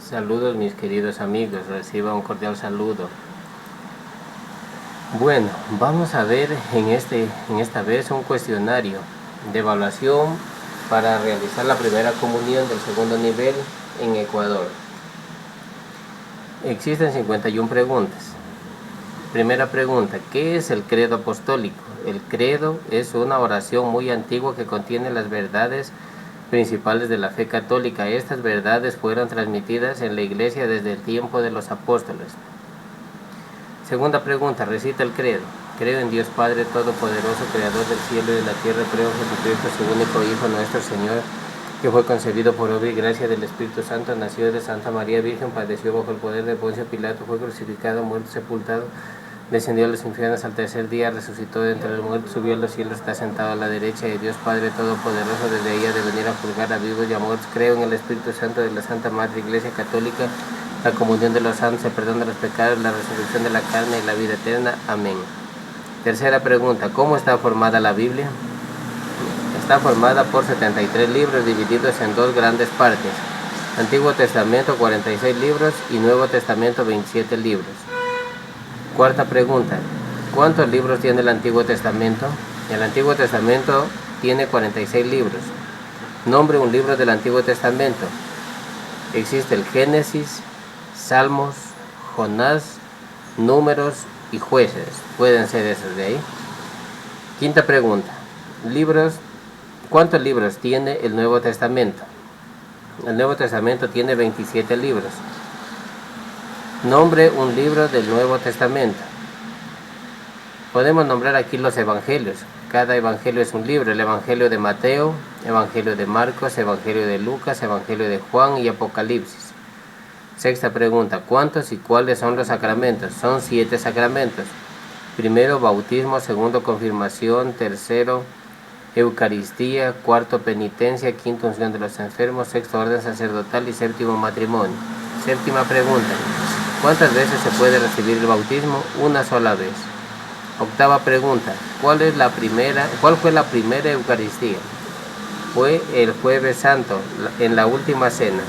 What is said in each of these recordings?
Saludos mis queridos amigos, reciba un cordial saludo. Bueno, vamos a ver en esta vez un cuestionario de evaluación para realizar la primera comunión del segundo nivel en Ecuador. Existen 51 preguntas. Primera pregunta, ¿qué es el credo apostólico? El credo es una oración muy antigua que contiene las verdades principales de la fe católica. Estas verdades fueron transmitidas en la Iglesia desde el tiempo de los apóstoles. Segunda pregunta, recita el credo. Creo en Dios Padre Todopoderoso, Creador del cielo y de la tierra. Creo en Jesucristo, su único Hijo, nuestro Señor, que fue concebido por obra y gracia del Espíritu Santo, nació de Santa María Virgen, padeció bajo el poder de Poncio Pilato, fue crucificado, muerto, sepultado, descendió a los infiernos, al tercer día resucitó de entre los muertos, subió a los cielos, está sentado a la derecha de Dios Padre Todopoderoso, desde ahí ha de venir a juzgar a vivos y a muertos. Creo en el Espíritu Santo de la Santa Madre Iglesia Católica, la comunión de los santos, el perdón de los pecados, la resurrección de la carne y la vida eterna. Amén. Tercera pregunta, ¿cómo está formada la Biblia? Está formada por 73 libros divididos en dos grandes partes. Antiguo Testamento 46 libros y Nuevo Testamento 27 libros. Cuarta pregunta, ¿cuántos libros tiene el Antiguo Testamento? El Antiguo Testamento tiene 46 libros. Nombre un libro del Antiguo Testamento. Existe el Génesis, Salmos, Jonás, Números y Jueces. Pueden ser esos de ahí. Quinta pregunta, ¿cuántos libros tiene el Nuevo Testamento? El Nuevo Testamento tiene 27 libros. Nombre un libro del Nuevo Testamento. Podemos nombrar aquí los evangelios. Cada evangelio es un libro. El Evangelio de Mateo, Evangelio de Marcos, Evangelio de Lucas, Evangelio de Juan y Apocalipsis. Sexta pregunta, ¿cuántos y cuáles son los sacramentos? Son 7 sacramentos. Primero, bautismo. Segundo, confirmación. Tercero, Eucaristía. Cuarto, penitencia. Quinto, unción de los enfermos. Sexto, orden sacerdotal. Y séptimo, matrimonio. Séptima pregunta, ¿cuántas veces se puede recibir el bautismo? Una sola vez. Octava pregunta, ¿cuál fue la primera Eucaristía? Fue el Jueves Santo, en la última cena.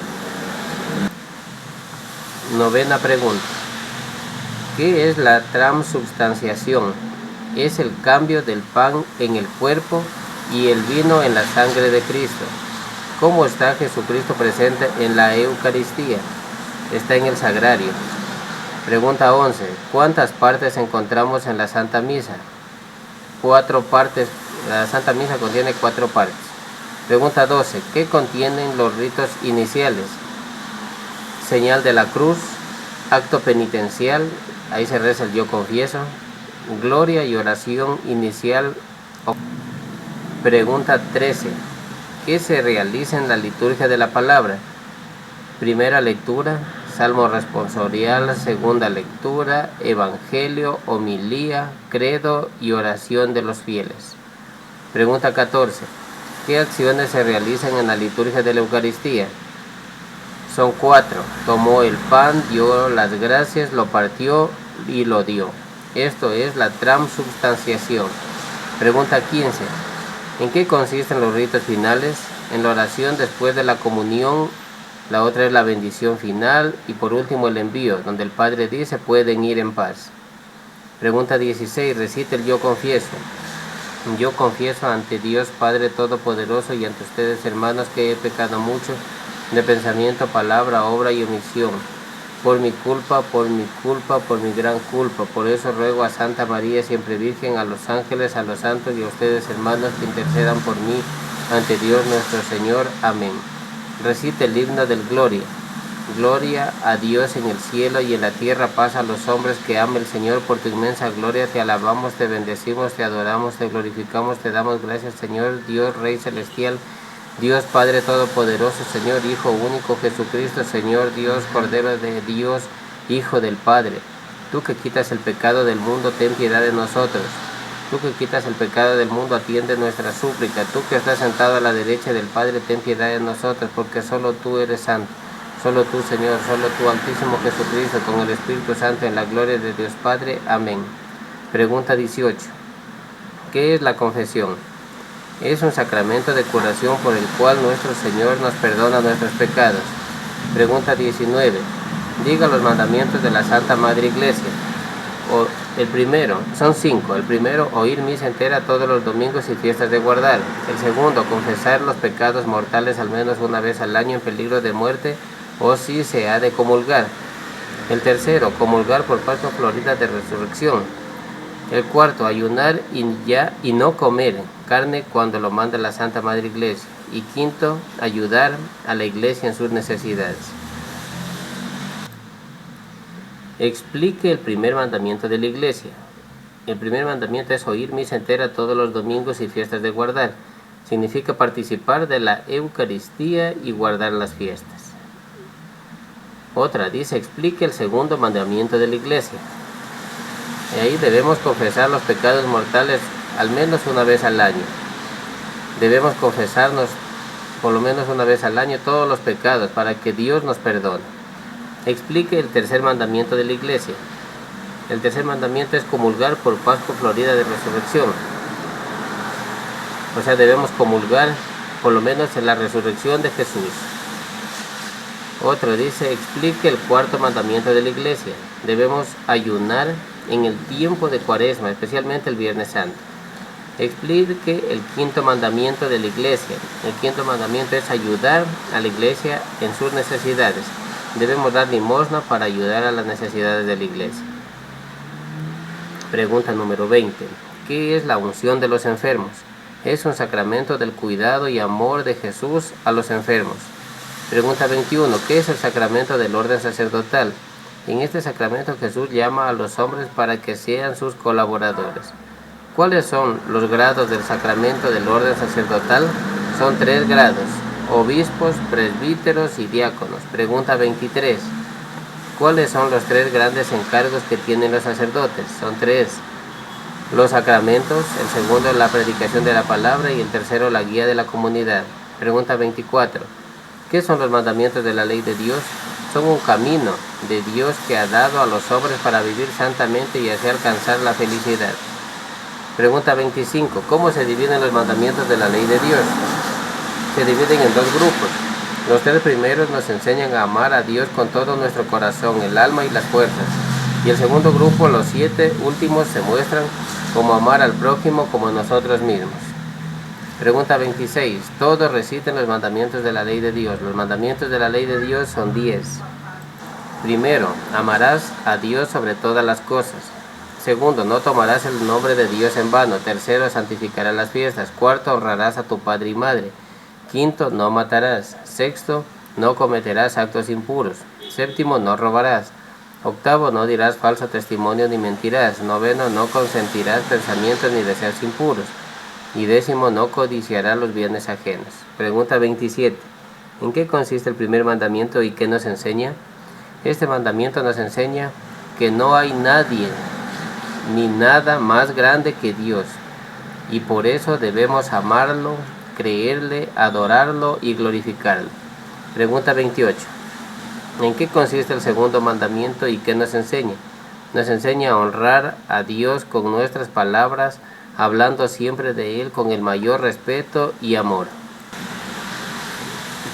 Novena pregunta, ¿qué es la transubstanciación? Es el cambio del pan en el cuerpo y el vino en la sangre de Cristo. ¿Cómo está Jesucristo presente en la Eucaristía? Está en el sagrario. Pregunta 11. ¿Cuántas partes encontramos en la Santa Misa? 4 partes. La Santa Misa contiene 4 partes. Pregunta 12. ¿Qué contienen los ritos iniciales? Señal de la cruz, acto penitencial, ahí se reza el yo confieso, gloria y oración inicial. Pregunta 13. ¿Qué se realiza en la liturgia de la palabra? Primera lectura, salmo responsorial, segunda lectura, evangelio, homilía, credo y oración de los fieles. Pregunta 14. ¿Qué acciones se realizan en la liturgia de la Eucaristía? Son 4. Tomó el pan, dio las gracias, lo partió y lo dio. Esto es la transubstanciación. Pregunta 15. ¿En qué consisten los ritos finales? En la oración después de la comunión. La otra es la bendición final y por último el envío, donde el Padre dice pueden ir en paz. Pregunta 16. Recita el yo confieso. Yo confieso ante Dios Padre Todopoderoso y ante ustedes hermanos que he pecado mucho de pensamiento, palabra, obra y omisión. Por mi culpa, por mi gran culpa. Por eso ruego a Santa María siempre Virgen, a los ángeles, a los santos y a ustedes hermanos que intercedan por mí ante Dios nuestro Señor. Amén. Recita el himno del Gloria. Gloria a Dios en el cielo y en la tierra, paz a los hombres que ama el Señor. Por tu inmensa gloria te alabamos, te bendecimos, te adoramos, te glorificamos, te damos gracias, Señor, Dios Rey celestial, Dios Padre Todopoderoso, Señor Hijo único Jesucristo, Señor Dios, Cordero de Dios, Hijo del Padre. Tú que quitas el pecado del mundo, ten piedad de nosotros. Tú que quitas el pecado del mundo, atiende nuestra súplica. Tú que estás sentado a la derecha del Padre, ten piedad de nosotros, porque solo tú eres santo. Solo tú, Señor, solo tú, Altísimo Jesucristo, con el Espíritu Santo, en la gloria de Dios Padre. Amén. Pregunta 18. ¿Qué es la confesión? Es un sacramento de curación por el cual nuestro Señor nos perdona nuestros pecados. Pregunta 19. Diga los mandamientos de la Santa Madre Iglesia. El primero, son 5. El primero, oír misa entera todos los domingos y fiestas de guardar. El segundo, confesar los pecados mortales al menos una vez al año en peligro de muerte o si se ha de comulgar. El tercero, comulgar por Pascua Florida de Resurrección. El cuarto, ayunar y no comer carne cuando lo manda la Santa Madre Iglesia. Y quinto, ayudar a la Iglesia en sus necesidades. Explique el primer mandamiento de la Iglesia. El primer mandamiento es oír misa entera todos los domingos y fiestas de guardar. Significa participar de la Eucaristía y guardar las fiestas. Otra dice, explique el segundo mandamiento de la Iglesia. Y ahí debemos confesar los pecados mortales al menos una vez al año. Debemos confesarnos por lo menos una vez al año todos los pecados para que Dios nos perdone. Explique el tercer mandamiento de la Iglesia. El tercer mandamiento es comulgar por Pascua Florida de Resurrección. O sea, debemos comulgar por lo menos en la resurrección de Jesús. Otro dice, explique el cuarto mandamiento de la Iglesia. Debemos ayunar en el tiempo de Cuaresma, especialmente el Viernes Santo. Explique el quinto mandamiento de la Iglesia. El quinto mandamiento es ayudar a la Iglesia en sus necesidades. Debemos dar limosna para ayudar a las necesidades de la Iglesia. Pregunta número 20. ¿Qué es la unción de los enfermos? Es un sacramento del cuidado y amor de Jesús a los enfermos. Pregunta 21. ¿Qué es el sacramento del orden sacerdotal? En este sacramento Jesús llama a los hombres para que sean sus colaboradores. ¿Cuáles son los grados del sacramento del orden sacerdotal? Son 3 grados. Obispos, presbíteros y diáconos. Pregunta 23. ¿Cuáles son los 3 grandes encargos que tienen los sacerdotes? Son 3. Los sacramentos, el segundo la predicación de la palabra y el tercero la guía de la comunidad. Pregunta 24. ¿Qué son los mandamientos de la ley de Dios? Son un camino de Dios que ha dado a los hombres para vivir santamente y así alcanzar la felicidad. Pregunta 25. ¿Cómo se dividen los mandamientos de la ley de Dios? Se dividen en 2 grupos. Los 3 primeros nos enseñan a amar a Dios con todo nuestro corazón, el alma y las fuerzas. Y el segundo grupo, los 7 últimos, se muestran cómo amar al prójimo como nosotros mismos. Pregunta 26. Todos reciten los mandamientos de la ley de Dios. Los mandamientos de la ley de Dios son 10. Primero, amarás a Dios sobre todas las cosas. Segundo, no tomarás el nombre de Dios en vano. Tercero, santificarás las fiestas. Cuarto, honrarás a tu padre y madre. Quinto, no matarás. Sexto, no cometerás actos impuros. Séptimo, no robarás. Octavo, no dirás falso testimonio ni mentirás. Noveno, no consentirás pensamientos ni deseos impuros. Y décimo, no codiciarás los bienes ajenos. Pregunta 27. ¿En qué consiste el primer mandamiento y qué nos enseña? Este mandamiento nos enseña que no hay nadie ni nada más grande que Dios. Y por eso debemos amarlo, creerle, adorarlo y glorificarlo. Pregunta 28. ¿En qué consiste el segundo mandamiento y qué nos enseña? Nos enseña a honrar a Dios con nuestras palabras, hablando siempre de Él con el mayor respeto y amor.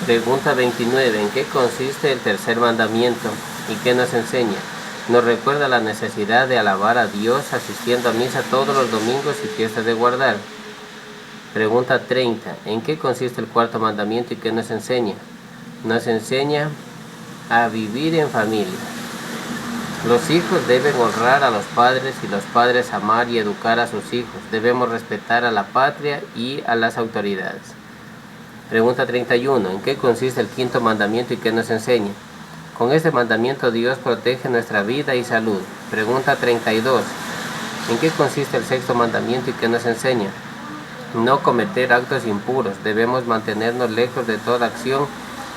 Pregunta 29. ¿En qué consiste el tercer mandamiento y qué nos enseña? Nos recuerda la necesidad de alabar a Dios asistiendo a misa todos los domingos y fiestas de guardar. Pregunta 30. ¿En qué consiste el cuarto mandamiento y qué nos enseña? Nos enseña a vivir en familia. Los hijos deben honrar a los padres y los padres amar y educar a sus hijos. Debemos respetar a la patria y a las autoridades. Pregunta 31. ¿En qué consiste el quinto mandamiento y qué nos enseña? Con este mandamiento Dios protege nuestra vida y salud. Pregunta 32. ¿En qué consiste el sexto mandamiento y qué nos enseña? No cometer actos impuros. Debemos mantenernos lejos de toda acción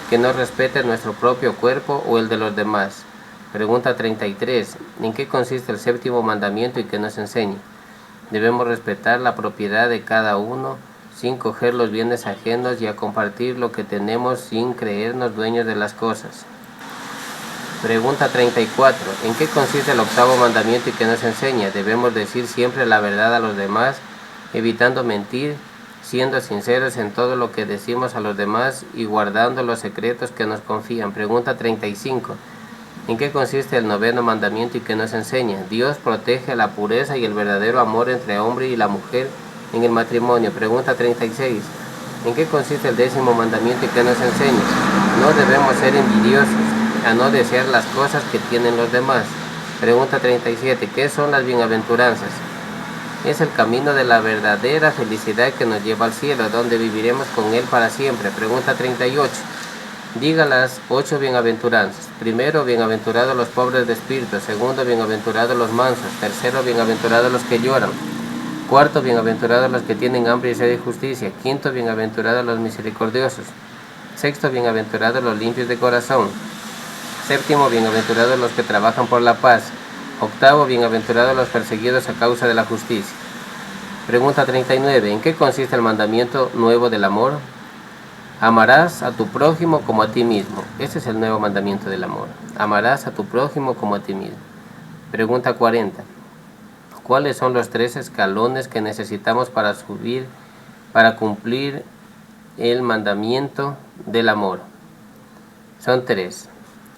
que no respete nuestro propio cuerpo o el de los demás. Pregunta 33. ¿En qué consiste el séptimo mandamiento y qué nos enseña? Debemos respetar la propiedad de cada uno, sin coger los bienes ajenos y a compartir lo que tenemos sin creernos dueños de las cosas. Pregunta 34. ¿En qué consiste el octavo mandamiento y qué nos enseña? Debemos decir siempre la verdad a los demás, evitando mentir, siendo sinceros en todo lo que decimos a los demás y guardando los secretos que nos confían. Pregunta 35. ¿En qué consiste el noveno mandamiento y qué nos enseña? Dios protege la pureza y el verdadero amor entre el hombre y la mujer en el matrimonio. Pregunta 36. ¿En qué consiste el décimo mandamiento y qué nos enseña? No debemos ser envidiosos, a no desear las cosas que tienen los demás. Pregunta 37. ¿Qué son las bienaventuranzas? Es el camino de la verdadera felicidad que nos lleva al cielo, donde viviremos con Él para siempre. Pregunta 38. Diga las 8 bienaventuranzas. Primero, bienaventurados los pobres de espíritu. Segundo, bienaventurados los mansos. Tercero, bienaventurados los que lloran. Cuarto, bienaventurados los que tienen hambre y sed de justicia. Quinto, bienaventurados los misericordiosos. Sexto, bienaventurados los limpios de corazón. Séptimo, bienaventurados los que trabajan por la paz. Octavo, bienaventurados los perseguidos a causa de la justicia. Pregunta 39. ¿En qué consiste el mandamiento nuevo del amor? Amarás a tu prójimo como a ti mismo. Ese es el nuevo mandamiento del amor. Amarás a tu prójimo como a ti mismo. Pregunta 40. ¿Cuáles son los 3 escalones que necesitamos para cumplir el mandamiento del amor? Son 3.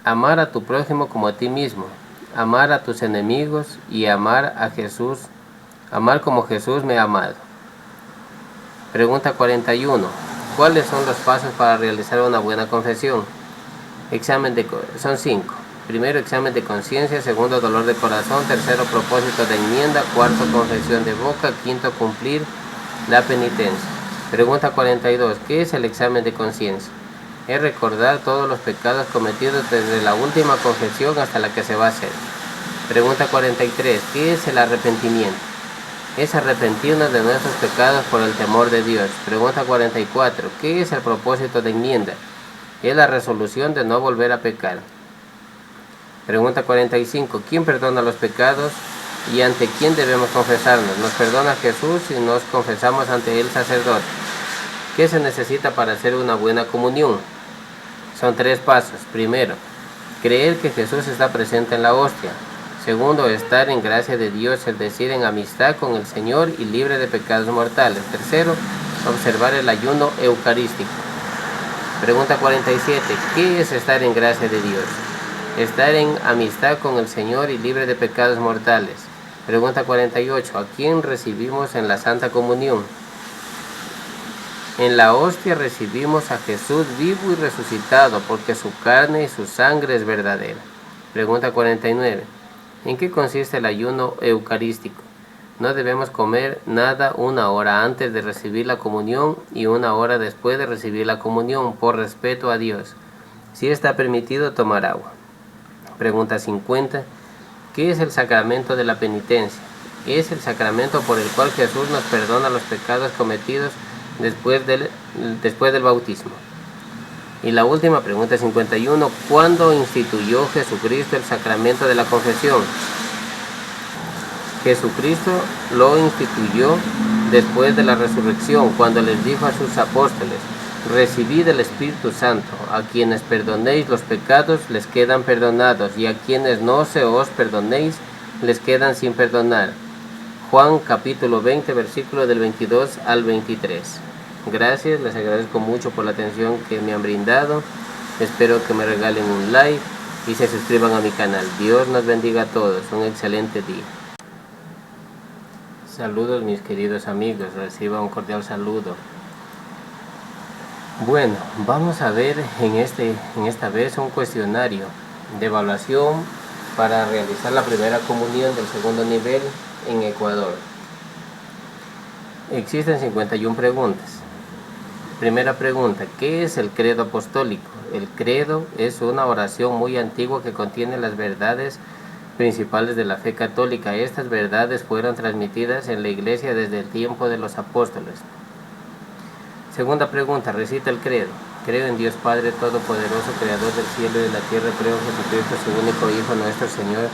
Amar a tu prójimo como a ti mismo, amar a tus enemigos y amar a Jesús, amar como Jesús me ha amado. Pregunta 41. ¿Cuáles son los pasos para realizar una buena confesión? Son 5. Primero, examen de conciencia. Segundo, dolor de corazón. Tercero, propósito de enmienda. Cuarto, confesión de boca. Quinto, cumplir la penitencia. Pregunta 42. ¿Qué es el examen de conciencia? Es recordar todos los pecados cometidos desde la última confesión hasta la que se va a hacer. Pregunta 43. ¿Qué es el arrepentimiento? Es arrepentirnos de nuestros pecados por el temor de Dios. Pregunta 44. ¿Qué es el propósito de enmienda? Es la resolución de no volver a pecar. Pregunta 45. ¿Quién perdona los pecados y ante quién debemos confesarnos? Nos perdona Jesús y nos confesamos ante el sacerdote. ¿Qué se necesita para hacer una buena comunión? Son 3 pasos. Primero, creer que Jesús está presente en la hostia. Segundo, estar en gracia de Dios, es decir, en amistad con el Señor y libre de pecados mortales. Tercero, observar el ayuno eucarístico. Pregunta 47. ¿Qué es estar en gracia de Dios? Estar en amistad con el Señor y libre de pecados mortales. Pregunta 48. ¿A quién recibimos en la Santa Comunión? En la hostia recibimos a Jesús vivo y resucitado, porque su carne y su sangre es verdadera. Pregunta 49. ¿En qué consiste el ayuno eucarístico? No debemos comer nada 1 hora antes de recibir la comunión y 1 hora después de recibir la comunión, por respeto a Dios. Si está permitido tomar agua. Pregunta 50. ¿Qué es el sacramento de la penitencia? Es el sacramento por el cual Jesús nos perdona los pecados cometidos después del bautismo. Y la última pregunta 51. ¿Cuándo instituyó Jesucristo el sacramento de la confesión? Jesucristo lo instituyó después de la resurrección, cuando les dijo a sus apóstoles: recibid el Espíritu Santo, a quienes perdonéis los pecados les quedan perdonados, y a quienes no se os perdonéis les quedan sin perdonar. Juan capítulo 20, versículo del 22 al 23. Gracias, les agradezco mucho por la atención que me han brindado. Espero que me regalen un like y se suscriban a mi canal. Dios nos bendiga a todos. Un excelente día. Saludos mis queridos amigos, reciba un cordial saludo. Bueno, vamos a ver en esta vez un cuestionario de evaluación para realizar la primera comunión del segundo nivel en Ecuador. Existen 51 preguntas. Primera pregunta, ¿qué es el credo apostólico? El credo es una oración muy antigua que contiene las verdades principales de la fe católica. Estas verdades fueron transmitidas en la Iglesia desde el tiempo de los apóstoles. Segunda pregunta, recita el credo. Creo en Dios Padre Todopoderoso, Creador del cielo y de la tierra. Creo en Jesucristo, su único Hijo, nuestro Señor,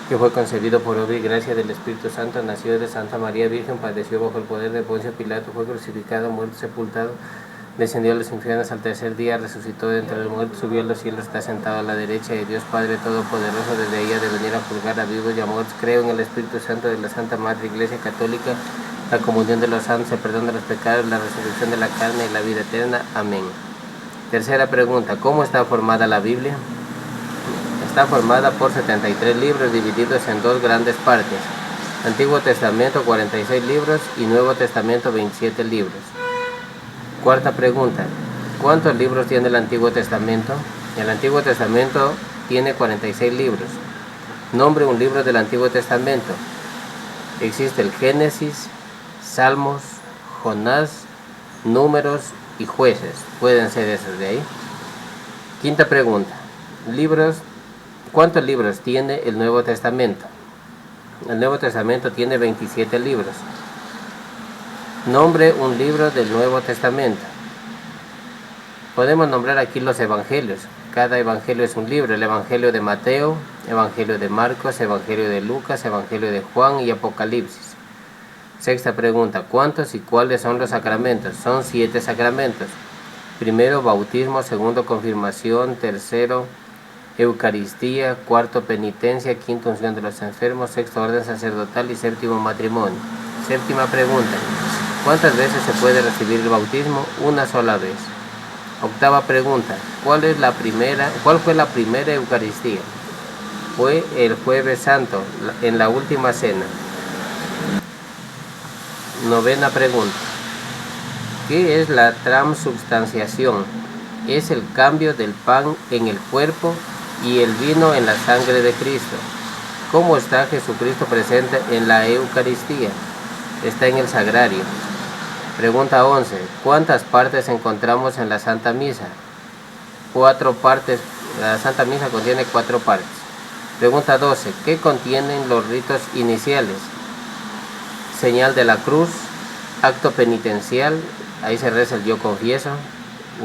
que fue concebido por obra y gracia del Espíritu Santo, nació de Santa María Virgen, padeció bajo el poder de Poncio Pilato, fue crucificado, muerto, sepultado, descendió a los infiernos, al tercer día resucitó de entre los muertos, subió a los cielos, está sentado a la derecha de Dios Padre Todopoderoso, desde ella de venir a juzgar a vivos y a muertos. Creo en el Espíritu Santo de la Santa Madre Iglesia Católica, la comunión de los santos, el perdón de los pecados, la resurrección de la carne y la vida eterna. Amén. Tercera pregunta, ¿cómo está formada la Biblia? Está formada por 73 libros divididos en dos grandes partes. Antiguo Testamento 46 libros y Nuevo Testamento 27 libros. Cuarta pregunta, ¿cuántos libros tiene el Antiguo Testamento? El Antiguo Testamento tiene 46 libros. Nombre un libro del Antiguo Testamento. Existe el Génesis, Salmos, Jonás, Números y Jueces. Pueden ser esos de ahí. Quinta pregunta, ¿cuántos libros tiene el Nuevo Testamento? El Nuevo Testamento tiene 27 libros. Nombre un libro del Nuevo Testamento. Podemos nombrar aquí los evangelios. Cada evangelio es un libro. El Evangelio de Mateo, Evangelio de Marcos, Evangelio de Lucas, Evangelio de Juan y Apocalipsis. Sexta pregunta, ¿cuántos y cuáles son los sacramentos? Son 7 sacramentos. Primero, bautismo. Segundo, confirmación. Tercero, Eucaristía. Cuarto, penitencia. Quinto, unción de los enfermos. Sexto, orden sacerdotal. Y séptimo, matrimonio. Séptima pregunta, ¿cuántas veces se puede recibir el bautismo? Una sola vez. Octava pregunta, ¿cuál fue la primera Eucaristía? Fue el Jueves Santo, en la última cena. Novena pregunta, ¿qué es la transubstanciación? Es el cambio del pan en el cuerpo y el vino en la sangre de Cristo. ¿Cómo está Jesucristo presente en la Eucaristía? Está en el sagrario. Pregunta 11. ¿Cuántas partes encontramos en la Santa Misa? 4 partes. La Santa Misa contiene 4 partes. Pregunta 12. ¿Qué contienen los ritos iniciales? Señal de la cruz, acto penitencial, ahí se reza el yo confieso,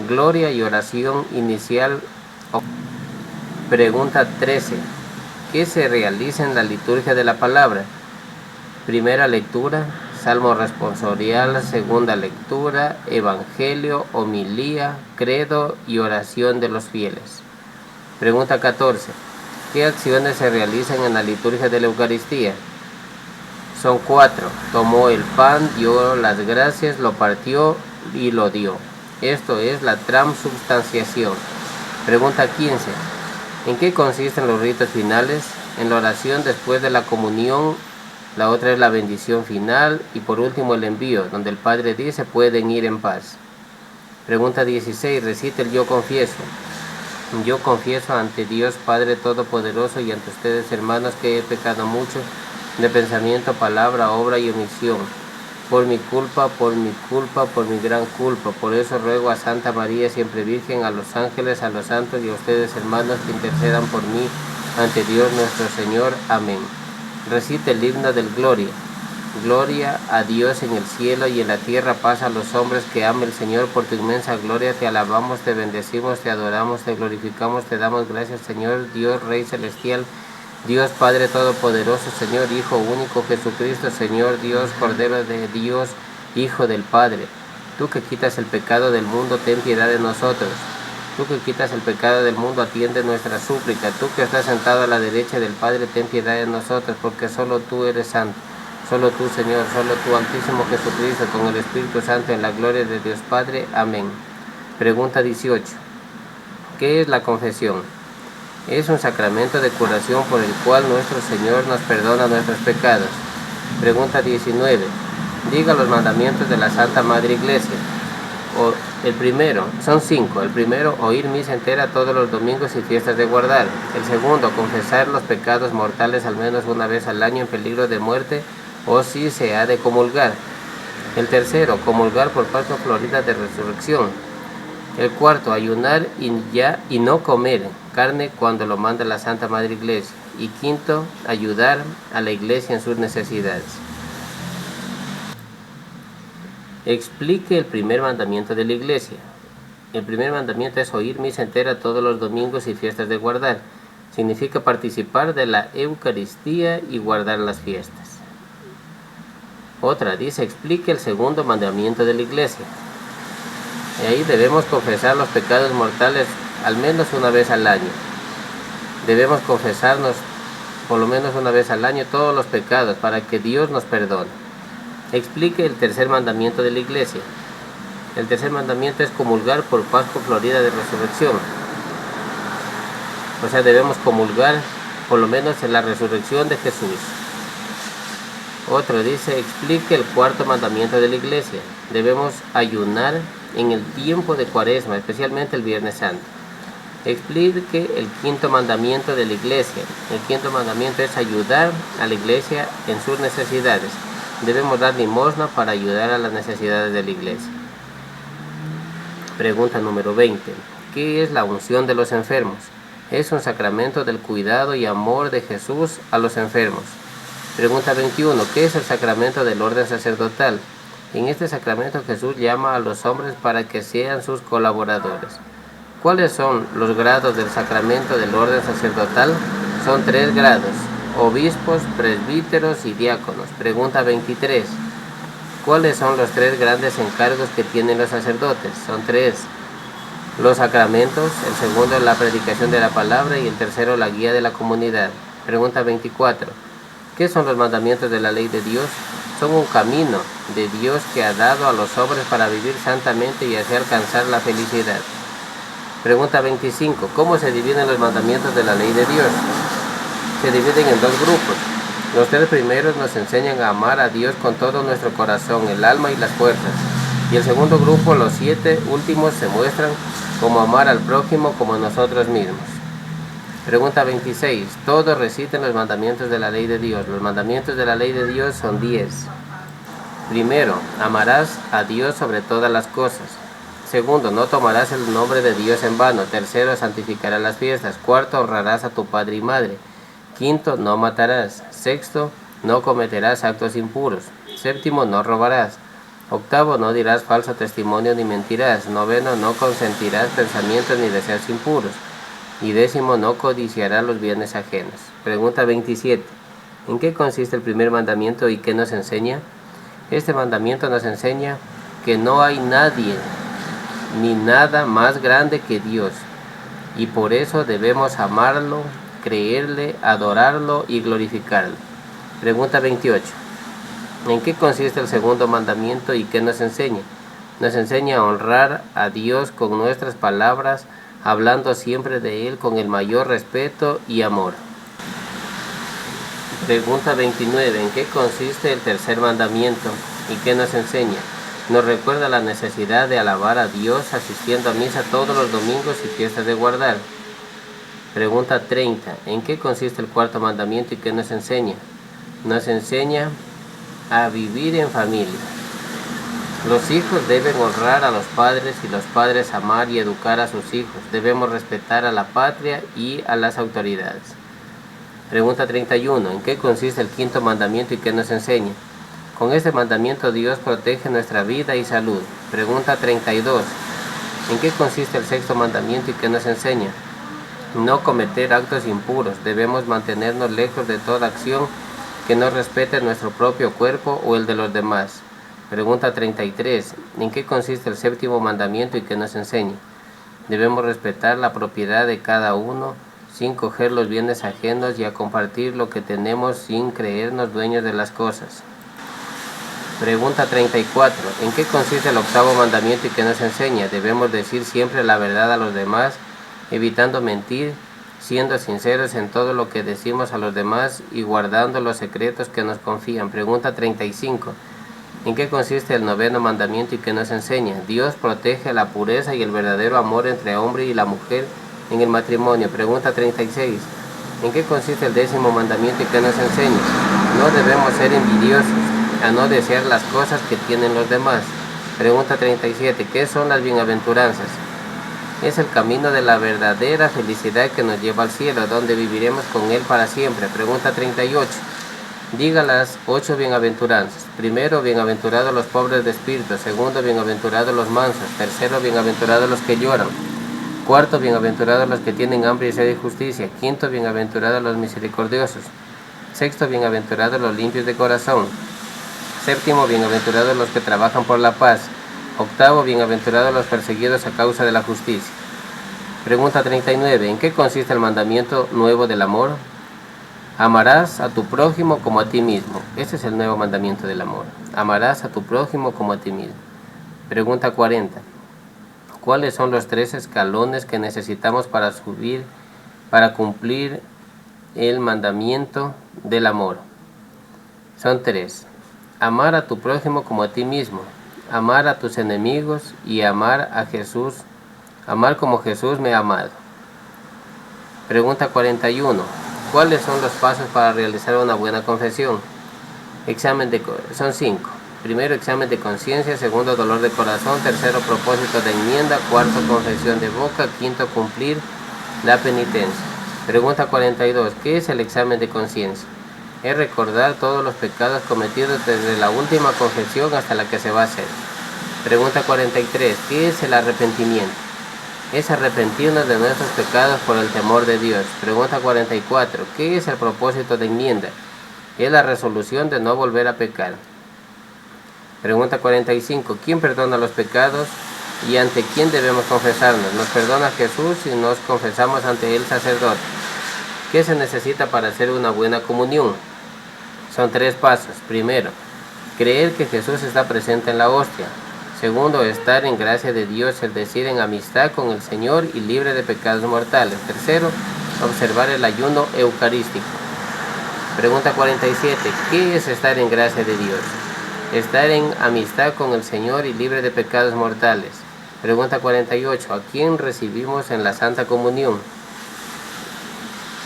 gloria y oración inicial. Pregunta 13. ¿Qué se realiza en la liturgia de la palabra? Primera lectura, Salmo responsorial. Segunda lectura, Evangelio, homilía, credo y oración de los fieles. Pregunta 14. ¿Qué acciones se realizan en la liturgia de la Eucaristía? Son 4. Tomó el pan, dio las gracias, lo partió y lo dio. Esto es la transubstanciación. Pregunta 15. ¿En qué consisten los ritos finales? En la oración después de la comunión. La otra es la bendición final y por último el envío, donde el Padre dice pueden ir en paz. Pregunta 16. Recita el yo confieso. Yo confieso ante Dios Padre Todopoderoso y ante ustedes hermanos que he pecado mucho de pensamiento, palabra, obra y omisión. Por mi culpa, por mi gran culpa. Por eso ruego a Santa María siempre Virgen, a los ángeles, a los santos y a ustedes hermanos que intercedan por mí ante Dios nuestro Señor. Amén. Recita el himno del Gloria. Gloria a Dios en el cielo y en la tierra, paz a los hombres que ama el Señor. Por tu inmensa gloria te alabamos, te bendecimos, te adoramos, te glorificamos, te damos gracias, Señor, Dios Rey celestial, Dios Padre Todopoderoso, Señor Hijo único Jesucristo, Señor Dios, Cordero de Dios, Hijo del Padre. Tú que quitas el pecado del mundo, ten piedad de nosotros. Tú que quitas el pecado del mundo, atiende nuestra súplica. Tú que estás sentado a la derecha del Padre, ten piedad de nosotros, porque solo tú eres santo. Solo tú, Señor, solo tú, Altísimo Jesucristo, con el Espíritu Santo, en la gloria de Dios Padre. Amén. Pregunta 18. ¿Qué es la confesión? Es un sacramento de curación por el cual nuestro Señor nos perdona nuestros pecados. Pregunta 19. Diga los mandamientos de la Santa Madre Iglesia. El primero, son 5. El primero, oír misa entera todos los domingos y fiestas de guardar. El segundo, confesar los pecados mortales al menos una vez al año en peligro de muerte o si se ha de comulgar. El tercero, comulgar por Pascua Florida de Resurrección. El cuarto, ayunar y no comer carne cuando lo manda la Santa Madre Iglesia. Y quinto, ayudar a la Iglesia en sus necesidades. Explique el primer mandamiento de la Iglesia. El primer mandamiento es oír misa entera todos los domingos y fiestas de guardar. Significa participar de la Eucaristía y guardar las fiestas. Otra dice, explique el segundo mandamiento de la Iglesia. Y ahí debemos confesar los pecados mortales al menos una vez al año. Debemos confesarnos por lo menos una vez al año todos los pecados para que Dios nos perdone. Explique el tercer mandamiento de la Iglesia. El tercer mandamiento es comulgar por Pascua Florida de Resurrección. O sea, debemos comulgar por lo menos en la resurrección de Jesús. Otro dice, explique el cuarto mandamiento de la Iglesia. Debemos ayunar en el tiempo de Cuaresma, especialmente el Viernes Santo. Explique el quinto mandamiento de la Iglesia. El quinto mandamiento es ayudar a la Iglesia en sus necesidades. Debemos dar limosna para ayudar a las necesidades de la Iglesia. Pregunta número 20. ¿Qué es la unción de los enfermos? Es un sacramento del cuidado y amor de Jesús a los enfermos. Pregunta 21. ¿Qué es el sacramento del orden sacerdotal? En este sacramento Jesús llama a los hombres para que sean sus colaboradores. ¿Cuáles son los grados del sacramento del orden sacerdotal? Son 3 grados: obispos, presbíteros y diáconos. Pregunta 23. ¿Cuáles son los 3 grandes encargos que tienen los sacerdotes? Son 3. Los sacramentos, el segundo la predicación de la palabra y el tercero la guía de la comunidad. Pregunta 24. ¿Qué son los mandamientos de la ley de Dios? Son un camino de Dios que ha dado a los hombres para vivir santamente y así alcanzar la felicidad. Pregunta 25. ¿Cómo se dividen los mandamientos de la ley de Dios? Se dividen en 2 grupos. Los 3 primeros nos enseñan a amar a Dios con todo nuestro corazón, el alma y las fuerzas. Y el segundo grupo, los 7 últimos, se muestran cómo amar al prójimo como a nosotros mismos. Pregunta 26. Todos reciten los mandamientos de la ley de Dios. Los mandamientos de la ley de Dios son 10. Primero, amarás a Dios sobre todas las cosas. Segundo, no tomarás el nombre de Dios en vano. Tercero, santificarás las fiestas. Cuarto, honrarás a tu padre y madre. Quinto, no matarás. Sexto, no cometerás actos impuros. Séptimo, no robarás. Octavo, no dirás falso testimonio ni mentirás. Noveno, no consentirás pensamientos ni deseos impuros. Y 10º, no codiciarás los bienes ajenos. Pregunta 27. ¿En qué consiste el primer mandamiento y qué nos enseña? Este mandamiento nos enseña que no hay nadie ni nada más grande que Dios, y por eso debemos amarlo, creerle, adorarlo y glorificarlo. Pregunta 28. ¿En qué consiste el segundo mandamiento y qué nos enseña? Nos enseña a honrar a Dios con nuestras palabras, hablando siempre de Él con el mayor respeto y amor. Pregunta 29. ¿En qué consiste el tercer mandamiento y qué nos enseña? Nos recuerda la necesidad de alabar a Dios asistiendo a misa todos los domingos y fiestas de guardar. Pregunta 30. ¿En qué consiste el cuarto mandamiento y qué nos enseña? Nos enseña a vivir en familia. Los hijos deben honrar a los padres y los padres amar y educar a sus hijos. Debemos respetar a la patria y a las autoridades. Pregunta 31. ¿En qué consiste el quinto mandamiento y qué nos enseña? Con este mandamiento Dios protege nuestra vida y salud. Pregunta 32. ¿En qué consiste el sexto mandamiento y qué nos enseña? No cometer actos impuros. Debemos mantenernos lejos de toda acción que no respete nuestro propio cuerpo o el de los demás. Pregunta 33. ¿En qué consiste el séptimo mandamiento y qué nos enseña? Debemos respetar la propiedad de cada uno, sin coger los bienes ajenos y a compartir lo que tenemos sin creernos dueños de las cosas. Pregunta 34. ¿En qué consiste el octavo mandamiento y qué nos enseña? Debemos decir siempre la verdad a los demás, evitando mentir, siendo sinceros en todo lo que decimos a los demás y guardando los secretos que nos confían. Pregunta 35. ¿En qué consiste el noveno mandamiento y qué nos enseña? Dios protege la pureza y el verdadero amor entre hombre y la mujer en el matrimonio. Pregunta 36. ¿En qué consiste el décimo mandamiento y qué nos enseña? No debemos ser envidiosos, a no desear las cosas que tienen los demás. Pregunta 37. ¿Qué son las bienaventuranzas? Es el camino de la verdadera felicidad que nos lleva al cielo, donde viviremos con Él para siempre. Pregunta 38. Diga las 8 bienaventuranzas. Primero, bienaventurados los pobres de espíritu. Segundo, bienaventurados los mansos. Tercero, bienaventurados los que lloran. Cuarto, bienaventurados los que tienen hambre y sed de justicia. Quinto, bienaventurados los misericordiosos. Sexto, bienaventurados los limpios de corazón. Séptimo, bienaventurados los que trabajan por la paz. Octavo, bienaventurados los perseguidos a causa de la justicia. Pregunta 39. ¿En qué consiste el mandamiento nuevo del amor? Amarás a tu prójimo como a ti mismo. Ese es el nuevo mandamiento del amor. Amarás a tu prójimo como a ti mismo. Pregunta 40. ¿Cuáles son los 3 escalones que necesitamos para cumplir el mandamiento del amor? Son 3. Amar a tu prójimo como a ti mismo, amar a tus enemigos y amar a Jesús, amar como Jesús me ha amado. Pregunta 41. ¿Cuáles son los pasos para realizar una buena confesión? Son 5. Primero, examen de conciencia. Segundo, dolor de corazón. Tercero, propósito de enmienda. Cuarto, confesión de boca. Quinto, cumplir la penitencia. Pregunta 42. ¿Qué es el examen de conciencia? Es recordar todos los pecados cometidos desde la última confesión hasta la que se va a hacer. Pregunta 43. ¿Qué es el arrepentimiento? Es arrepentirnos de nuestros pecados por el temor de Dios. Pregunta 44. ¿Qué es el propósito de enmienda? Es la resolución de no volver a pecar. Pregunta 45. ¿Quién perdona los pecados y ante quién debemos confesarnos? Nos perdona Jesús y nos confesamos ante el sacerdote. ¿Qué se necesita para hacer una buena comunión? Son 3 pasos. Primero, creer que Jesús está presente en la hostia. Segundo, estar en gracia de Dios, es decir, en amistad con el Señor y libre de pecados mortales. Tercero, observar el ayuno eucarístico. Pregunta 47. ¿Qué es estar en gracia de Dios? Estar en amistad con el Señor y libre de pecados mortales. Pregunta 48. ¿A quién recibimos en la Santa Comunión?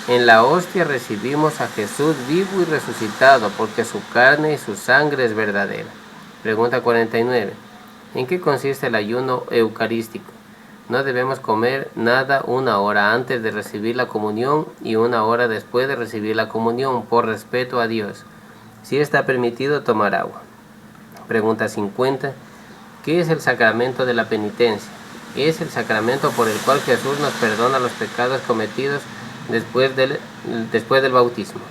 En la hostia recibimos a Jesús vivo y resucitado, porque su carne y su sangre es verdadera. Pregunta 49. ¿En qué consiste el ayuno eucarístico? No debemos comer nada 1 hora antes de recibir la comunión y 1 hora después de recibir la comunión, por respeto a Dios. Sí está permitido tomar agua. Pregunta 50. ¿Qué es el sacramento de la penitencia? Es el sacramento por el cual Jesús nos perdona los pecados cometidos después del bautismo.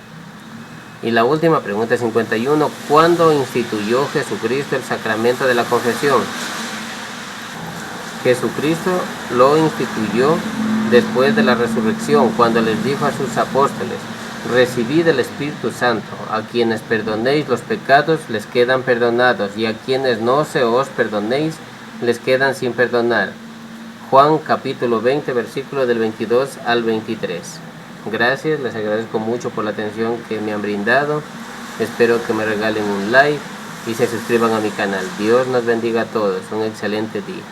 Y la última pregunta 51. ¿Cuándo instituyó Jesucristo el sacramento de la confesión? Jesucristo lo instituyó después de la resurrección, cuando les dijo a sus apóstoles: recibid el Espíritu Santo, a quienes perdonéis los pecados les quedan perdonados, y a quienes no se os perdonéis les quedan sin perdonar. Juan capítulo 20, versículo del 22 al 23. Gracias, les agradezco mucho por la atención que me han brindado. Espero que me regalen un like y se suscriban a mi canal. Dios nos bendiga a todos. Un excelente día.